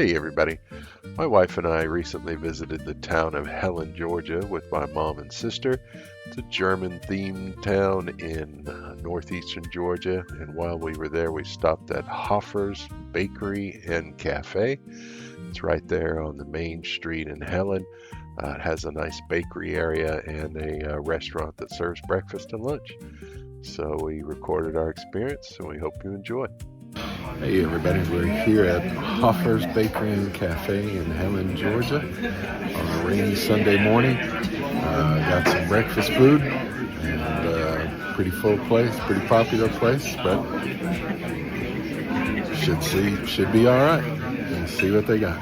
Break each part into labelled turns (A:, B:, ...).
A: Hey everybody. My wife and I recently visited the town of Helen, Georgia with my mom and sister. It's a German-themed town in northeastern Georgia, and while we were there we stopped at Hofers Bakery and Cafe. It's right there on the main street in Helen. It has a nice bakery area and a restaurant that serves breakfast and lunch. So we recorded our experience, so we hope you enjoy. Hey everybody, we're here at Hofers Bakery and Cafe in Helen, Georgia on a rainy Sunday morning. Got some breakfast food and pretty full place, pretty popular place, but should be all right. Let's see what they got.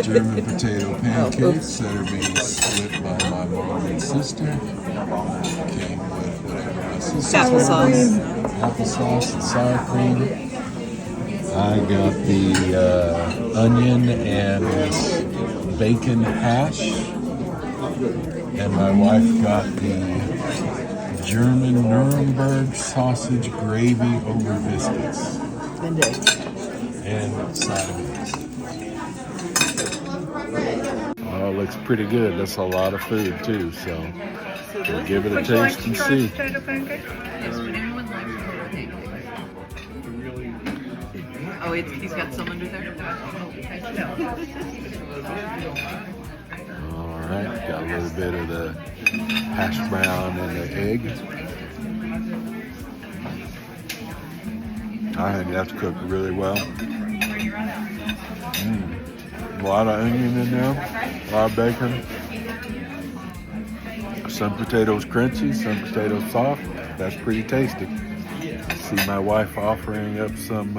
A: German potato pancakes that are being split by my mom and sister. Came with whatever my sister applesauce and sour cream. I got the onion and bacon hash, and my wife got the German Nuremberg sausage gravy over biscuits and side of it. Oh, it looks pretty good. That's a lot of food too, so we'll give it a taste and see.
B: Potato pancakes?
C: Oh, he's got some under there?
A: All right, got a little bit of the hash brown and the egg. I think that's cooked really well. A lot of onion in there, a lot of bacon. Some potatoes crunchy, some potatoes soft. That's pretty tasty. See my wife offering up some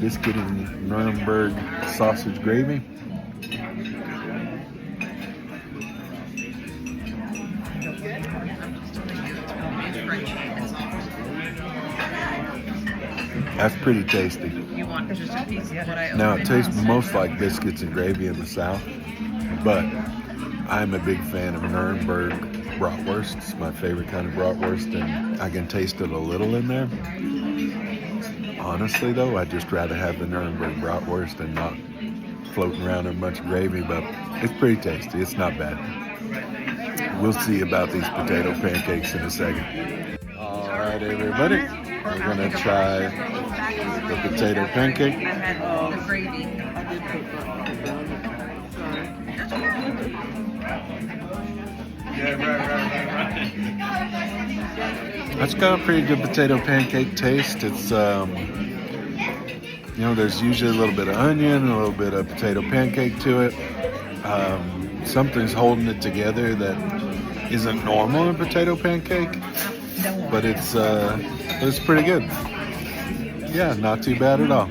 A: biscuit and Nuremberg sausage gravy. That's pretty tasty.
C: You want just a piece of what I
A: Now, it tastes most like biscuits and gravy in the South, but I'm a big fan of Nuremberg Bratwurst. It's my favorite kind of bratwurst, and I can taste it a little in there. Honestly, though, I'd just rather have the Nuremberg Bratwurst and not floating around in much gravy, but it's pretty tasty. It's not bad. We'll see about these potato pancakes in a second. All right, everybody. We're going to try the potato pancake.
C: The gravy.
A: That's got a pretty good potato pancake taste. It's, there's usually a little bit of onion, a little bit of potato pancake to it. Something's holding it together that isn't normal in potato pancake, but it's pretty good. Yeah, not too bad at all.